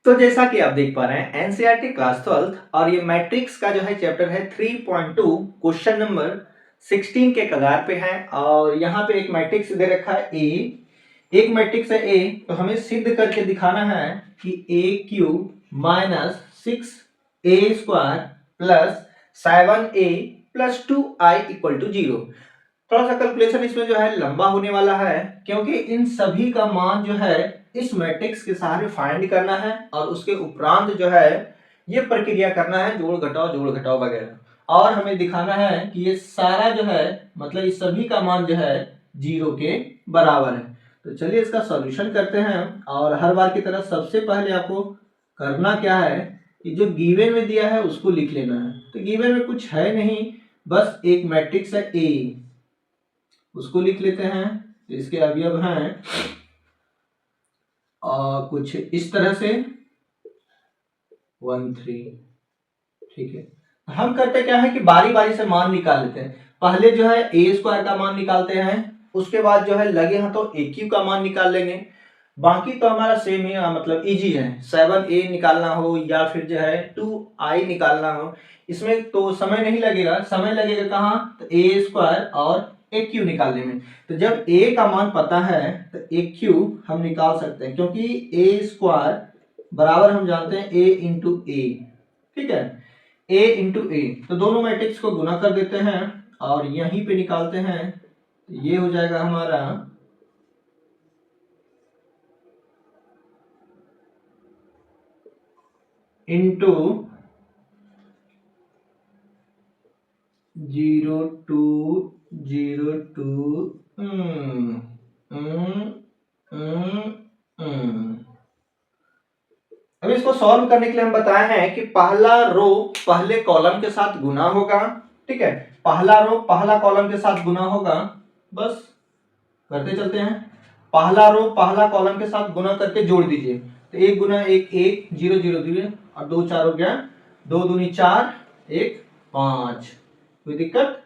तो जैसा कि आप देख पा रहे हैं एनसीईआरटी क्लास 12 और ये मैट्रिक्स का जो है चैप्टर है 3.2 क्वेश्चन नंबर 16 के कगार पे है। और यहाँ पे एक मैट्रिक्स दे रखा है ए, एक मैट्रिक्स है ए, तो हमें सिद्ध करके दिखाना है कि A Q minus 6a² plus 7a plus 2i equal to 0। थोड़ा सा कैलकुलेशन इसमें जो है लंबा होने वाला है, क्योंकि इन सभी का मान जो है इस मैट्रिक्स के सहारे फाइंड करना है और उसके उपरांत जो है ये प्रक्रिया करना है जोड़ घटाओ वगैरह। और हमें दिखाना है कि ये सारा जो है मतलब इस सभी का मान जो है 0 के बराबर है। तो चलिए इसका सॉल्यूशन करते हैं। और हर बार की तरह सबसे पहले आपको करना क्या है कि जो गिवन में दिया है उसको लिख लेना है। तो गिवन में कुछ है नहीं, बस एक मैट्रिक्स है ए, उसको लिख लेते हैं। तो इसके अवयव हैं कुछ इस तरह से 1 3। ठीक है, हम करते क्या है कि बारी बारी से मान निकाल लेते हैं। पहले जो है a² का मान निकालते हैं, उसके बाद जो है लगे हाथों AQ का मान निकाल लेंगे। बाकी तो हमारा सेम ही मतलब इजी है। 7a निकालना हो या फिर जो है 2i निकालना हो, इसमें तो समय नहीं लगेगा। समय लगेगा कहाँ, तो a² और AQ निकालने में। तो जब a का मान पता है तो AQ हम निकाल सकते हैं, क्योंकि a² बराबर हम जानते हैं a इंटू ए। ठीक है, a इंटू ए, तो दोनों मैट्रिक्स को गुना कर देते हैं और यहीं पे निकालते हैं। तो ये हो जाएगा हमारा इंटू 0 2 0 2 अब इसको सॉल्व करने के लिए हम बताए हैं कि पहला रो पहले कॉलम के साथ गुना होगा। ठीक है, पहला रो पहला कॉलम के साथ गुना होगा। बस करते चलते हैं। पहला रो पहला कॉलम के साथ गुना करके जोड़ दीजिए। तो 1 गुना 1 1 0 0 0 और 2 4 हो गया, 2 दूनी 4 1 5। कोई दिक्कत?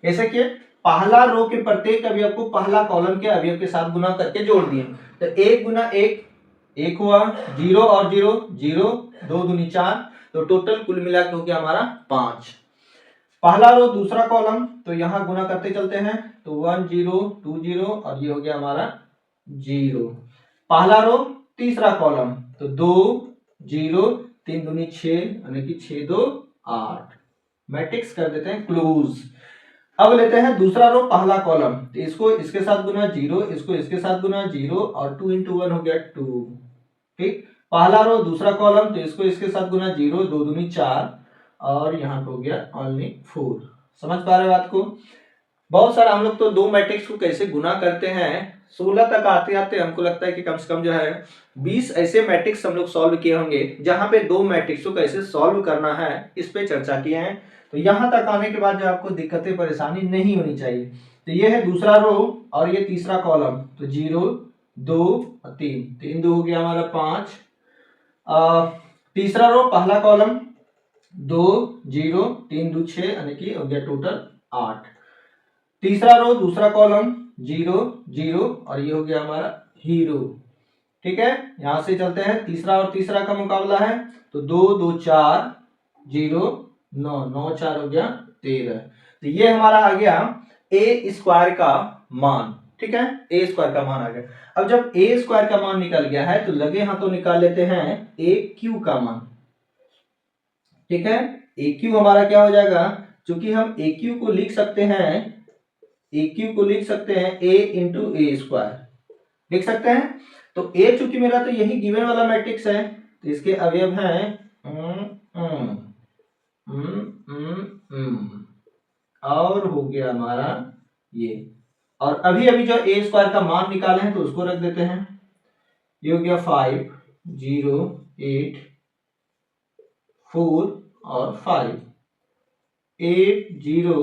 ऐसे कि पहला रो के प्रत्येक अवयव को पहला कॉलम के अवयव के साथ गुना करके जोड़ दिए। तो 1 गुना 1 1 हुआ, 0 और 0 0, 2 दूनी 4, तो टोटल कुल मिला के हो गया हमारा 5। पहला रो दूसरा कॉलम, तो यहां गुना करते चलते हैं। तो 1 0 2 0 और ये हो गया हमारा 0। पहला रो तीसरा कॉलम, तो 2 0 3 दूनी 6 यानी कि 6 2 8। मैट्रिक्स कर देते हैं क्लोज। अब लेते हैं दूसरा रो पहला कॉलम, तो इसको इसके साथ गुना 0, इसको इसके साथ गुना 0 और 2 इंटू 1 हो गया 2। ठीक, पहला रो दूसरा कॉलम, तो इसको इसके साथ गुना 0, 2 दूनी 4 और यहाँ पे हो गया ओनली 4। समझ पा रहे हो बात को? बहुत सारा हम लोग तो दो मैट्रिक्स को कैसे गुना करते हैं 16 तक आते आते हमको लगता है कि कम से कम जो है 20 ऐसे मैट्रिक्स हम लोग सॉल्व किए होंगे, जहां पे दो मैट्रिक्स को कैसे सॉल्व करना है इस पे चर्चा किए हैं। तो यहां तक आने के बाद जो आपको दिक्कतें परेशानी नहीं होनी चाहिए। तो ये है दूसरा रो और ये तीसरा कॉलम, तो 0 2 और 3, 3 2 हो गया हमारा 5। तीसरा रो पहला कॉलम 2 0 3 2 6 यानी कि हो गया टोटल 8। तीसरा रो दूसरा कॉलम 0 0 और ये हो गया हमारा हीरो। ठीक है, यहां से चलते हैं, तीसरा और तीसरा का मुकाबला है, तो 2 2 4 0 9 9 4 हो गया 13। तो ये हमारा आ गया a² का मान। ठीक है, a² का मान आ गया। अब जब a² का मान निकल गया है तो लगे हाथों निकाल लेते हैं AQ का मान। ठीक है, AQ हमारा क्या हो जाएगा, क्योंकि हम AQ को लिख सकते हैं, AQ को लिख सकते हैं a इंटू a² लिख सकते हैं। तो a चूंकि मेरा तो यही गिवन वाला मैट्रिक्स है, तो इसके अवयव हैं और हो गया हमारा ये। और अभी अभी जो a² का मान निकाले हैं तो उसको रख देते हैं। ये हो गया 5 0 8 4 और 5 8 0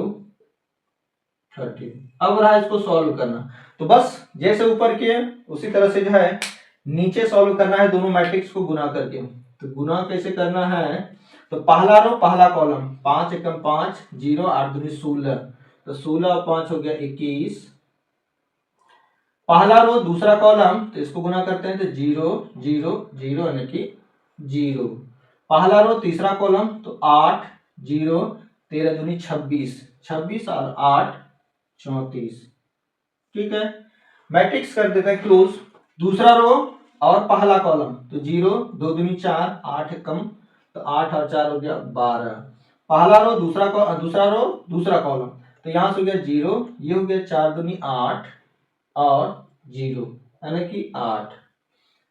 13। अब रहा इसको सॉल्व करना, तो बस जैसे ऊपर किए उसी तरह से जो है नीचे सॉल्व करना है दोनों मैट्रिक्स को गुना करके। तो गुना कैसे करना है, तो पहला रो पहला कॉलम 5 एकम 5 0 8 दूनी 16, तो 16 और 5 हो गया 21। पहला रो दूसरा कॉलम, तो इसको गुना करते हैं, तो 0 0 0 यानी कि जीरो। पहला रो तीसरा कॉलम तो 8 0 13 दूनी 26, 26 और 8 34। ठीक है, मैट्रिक्स कर देते हैं क्लोज। दूसरा रो और पहला कॉलम तो 0 2 दूनी 4 8 कम तो 8 और 4 हो गया 12। पहला रो दूसरा रो दूसरा कॉलम तो यहां से हो गया 0, ये हो गया 4 दूनी 8 और 0 यानी कि 8।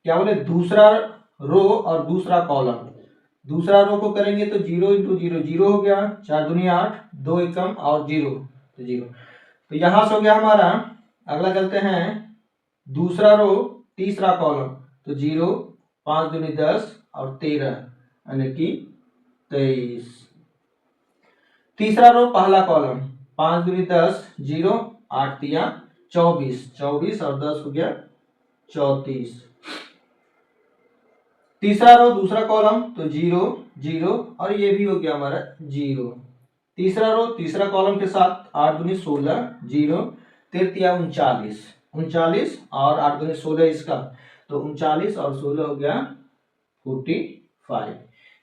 क्या बोले, दूसरा रो और दूसरा कॉलम। दूसरा रो को करेंगे तो 0 इंटू 0 0 हो गया, 4 दूनी 8 2 एकम और 0 तो 0। तो यहां से हो गया हमारा। अगला चलते हैं दूसरा रो तीसरा कॉलम तो 0 5 दूनी 10 और 13 यानी कि 23। तीसरा रो पहला कॉलम 5 दूनी 10 0 8 दिया 24, 24 और 10 हो गया 34। तीसरा रो दूसरा कॉलम तो 0 0 और ये भी हो गया हमारा 0। तीसरा रो तीसरा कॉलम के साथ 8 दूनी 16 0 13 39, 39 और 8 दूनी 16 इसका तो 39 और 16 हो गया 45।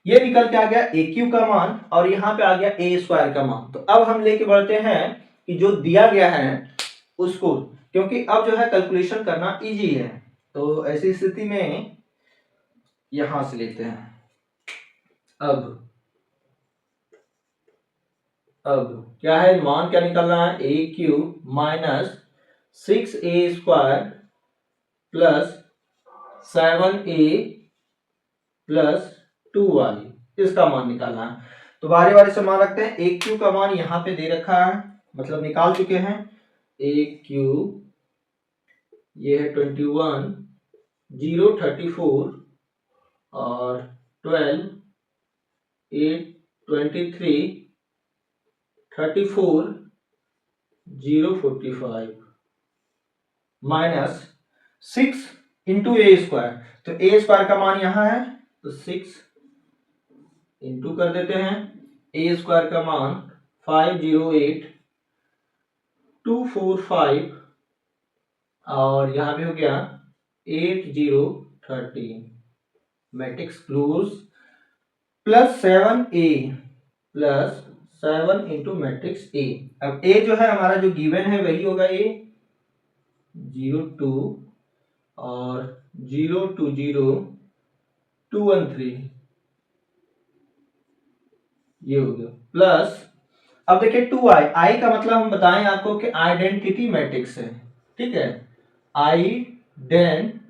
ये निकल के आ गया ए क्यू का मान और यहाँ पे आ गया ए स्क्वायर का मान। तो अब हम लेके बढ़ते हैं कि जो दिया गया है उसको, क्योंकि अब जो है कैलकुलेशन करना इजी है। तो ऐसी स्थिति में यहां से लेते हैं। अब क्या है, मान क्या निकलना है, A Q minus 6a square plus 7a plus 2y, इसका मान निकालना है। तो बारी बारी से मान रखते हैं। ए क्यू का मान यहाँ पे दे रखा है, मतलब निकाल चुके हैं। ए क्यू ये है 21 0 34 और 12 8 23 34 0 45 माइनस 6 इंटू ए स्क्वायर। तो ए स्क्वायर का मान यहां है तो 6 इंटू कर देते हैं। ए स्क्वायर का मान 508 245 और यहां पे हो गया 8013 matrix close plus 7a plus 7 into matrix A. अब ए जो है हमारा जो गिवन है वही होगा ए 0 2 और 0 2 0 2 1 3 ये हो गया प्लस। अब देखिए 2i, आई का मतलब हम बताएं आपको कि आइडेंटिटी मैट्रिक्स है। ठीक है, आइडेंटिटी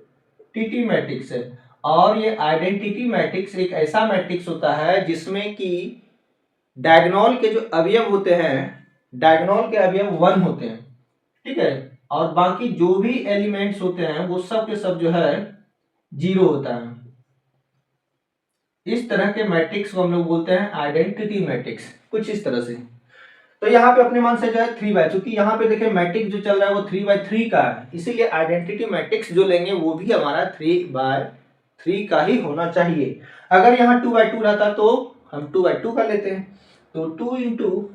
मैट्रिक्स है और ये आइडेंटिटी मैट्रिक्स एक ऐसा मैट्रिक्स होता है जिसमें कि डायगोनल के जो अवयव होते हैं, डायगोनल के अवयव 1 होते हैं। ठीक है, और बाकी जो भी एलिमेंट्स होते हैं वो सब के सब जो है 0 होता है। इस तरह के मैट्रिक्स को हम लोग बोलते हैं आइडेंटिटी मैट्रिक्स, कुछ इस तरह से। तो यहाँ पे अपने मान से जो है 3 बाय, क्योंकि यहाँ पे देखिए मैट्रिक्स जो चल रहा है वो 3 बाय 3 का है, इसीलिए आइडेंटिटी मैट्रिक्स जो लेंगे वो भी हमारा 3 बाय 3 का ही होना चाहिए। अगर यहाँ 2 बाय 2 रहता तो हम 2 बाय 2 का लेते हैं। तो 2 इंटू,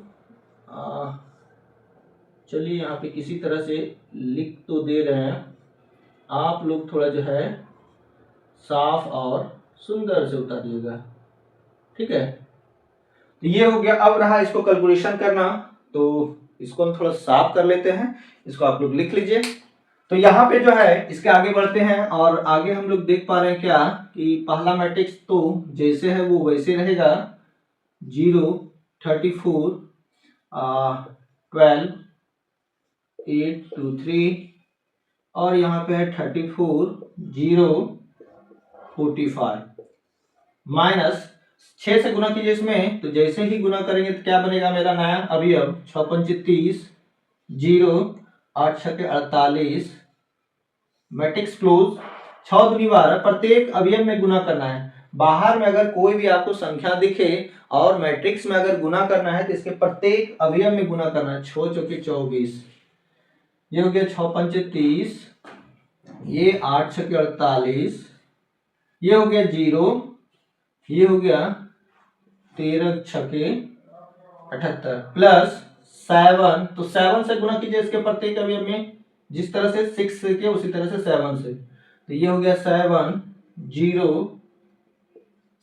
चलिए यहाँ पे किसी तरह से लिख तो दे रहे हैं, आप लोग थोड़ा जो है साफ और सुंदर से उतारिएगा। ठीक है, तो ये हो गया। अब रहा इसको कैलकुलेशन करना, तो इसको हम थोड़ा साफ कर लेते हैं, इसको आप लोग लिख लीजिए। तो यहाँ पे जो है इसके आगे बढ़ते हैं और आगे हम लोग देख पा रहे हैं क्या कि पहला मैट्रिक्स तो जैसे है वो वैसे रहेगा 0 34 12 8 2 3 और यहाँ पे है 34 0 45 माइनस 6 से गुना कीजिए इसमें। तो जैसे ही गुना करेंगे तो क्या बनेगा मेरा नया अवयव 6 पंचे 30 0 8 छके 48 मैट्रिक्स क्लोज। 6 दूनी 12, प्रत्येक अवयव में गुना करना है। बाहर में अगर कोई भी आपको संख्या दिखे और मैट्रिक्स में अगर गुना करना है तो इसके प्रत्येक अवयव में गुना करना है। 6 चौके 24, ये हो गया 6 पंचे 30, ये 8 छके 48, ये हो गया 0, ये हो गया 13 छके 78 प्लस 7। तो 7 से गुना कीजिए इसके प्रत्येक अवयव में, जिस तरह से 6 से किया उसी तरह से 7 से। तो ये हो गया 7 0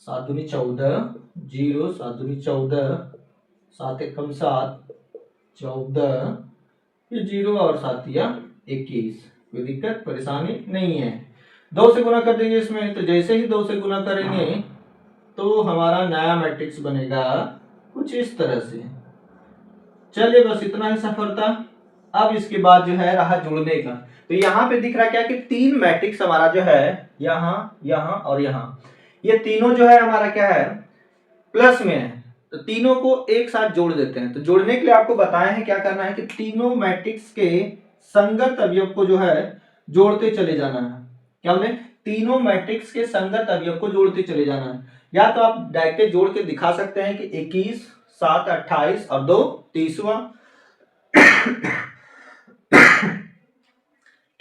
7 दूनी 14, 0 7 दूनी 14, 7 एकम 7, 14, फिर 0 और 7 या 21। कोई दिक्कत परेशानी नहीं है। 2 से गुना कर देंगे इसमें, तो जैसे ही 2 से गुना करेंगे तो हमारा नया मैट्रिक्स बनेगा कुछ इस तरह से। चलिए बस इतना ही सफर था। अब इसके बाद जो है रहा जोड़ने का। तो यहाँ पे दिख रहा क्या कि 3 मैट्रिक्स हमारा जो है यहाँ, यहाँ और यहाँ, ये तीनों जो है हमारा क्या है, प्लस में है। तो तीनों को एक साथ जोड़ देते हैं। तो जोड़ने के लिए आपको बताया है क्या करना है कि तीनों मैट्रिक्स के संगत अवयव को जो है जोड़ते चले जाना है। क्या बोले, तीनों मैट्रिक्स के संगत अवयव को जोड़ते चले जाना है। या तो आप डायरेक्ट जोड़ के दिखा सकते हैं कि 21, 7 28 और 2 30वां।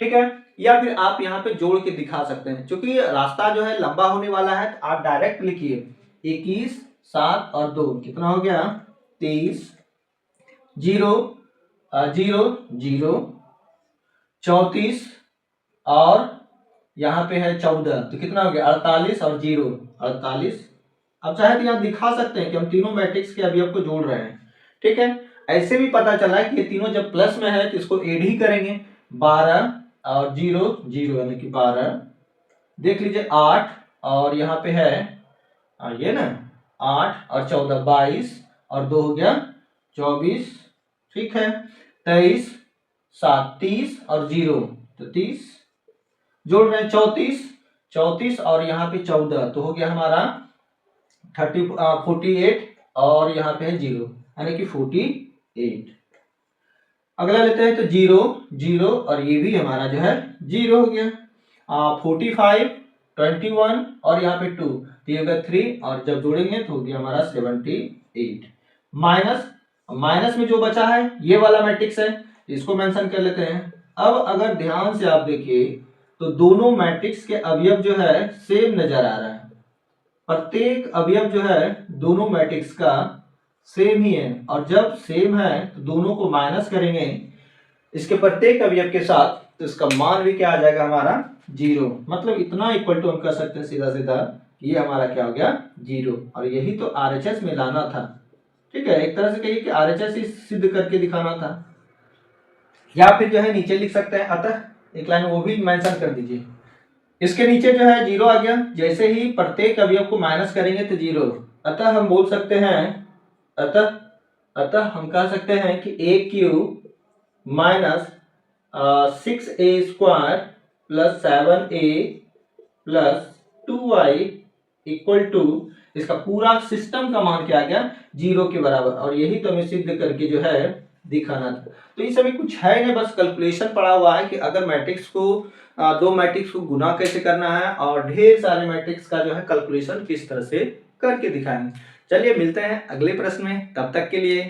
ठीक है, या फिर आप यहाँ पे जोड़ के दिखा सकते हैं। क्योंकि रास्ता जो है लंबा होने वाला है, तो आप डायरेक्ट लिखिए 21, 7 और 2 कितना हो गया 23, 0 0 0, 34 और यहाँ पे है 14, तो कितना हो गया 48 और 0 48। अब चाहे तो यहाँ दिखा सकते हैं कि हम तीनों मैट्रिक्स के अवयव को जोड़ रहे हैं। ठीक है, ऐसे भी पता चला है कि ये तीनों जब प्लस में है तो इसको एड ही करेंगे। 12 और 0 0 यानी कि 12, देख लीजिए 8 और यहाँ पे है ये ना 8 और 14 22 और 2 हो गया 24। ठीक है, 23 7 30 और 0 तो 30, जोड़ रहे हैं 34 और यहाँ पे 14, तो हो गया हमारा 48 और यहाँ पे है 0 यानी कि 48। अगला लेते हैं तो 0 0 और ये भी हमारा जो है 0 हो गया। 45 21 और यहाँ पे 2, तो ये होगा 3 और जब जोड़ेंगे तो हो गया हमारा 78। माइनस में जो बचा है ये वाला मैट्रिक्स है, इसको मेंशन कर लेते हैं। अब अगर ध्यान से आप देखिए तो दोनों मैट्रिक्स के अवयव जो है सेम नजर आ रहा है। प्रत्येक अवयव जो है दोनों मैट्रिक्स का सेम ही है, और जब सेम है तो दोनों को माइनस करेंगे इसके प्रत्येक अवयव के साथ, तो इसका मान भी क्या आ जाएगा हमारा 0। मतलब इतना इक्वल टू हम कर सकते हैं सीधा सीधा, ये हमारा क्या हो गया 0। और यही तो RHS में लाना था। ठीक है, एक तरह से कहिए कि RHS ही सिद्ध करके दिखाना था। या फिर जो है नीचे लिख सकते हैं, अतः एक लाइन वो भी मेंशन कर दीजिए। इसके नीचे जो है 0 आ गया, जैसे ही प्रत्येक अवयव को माइनस करेंगे तो 0। अतः हम बोल सकते हैं, अतः हम कह सकते हैं कि a³ minus 6a² plus 7a plus 2y equal to, इसका पूरा सिस्टम का मान क्या आ गया 0 के बराबर। और यही तो हमें सिद्ध करके जो है दिखाना था। तो ये सभी कुछ है नहीं, बस कैलकुलेशन पड़ा हुआ है कि अगर मैट्रिक्स को दो मैट्रिक्स को गुना कैसे करना है, और ढेर सारे मैट्रिक्स का जो है कैलकुलेशन किस तरह से करके दिखाएंगे। चलिए मिलते हैं अगले प्रश्न में, तब तक के लिए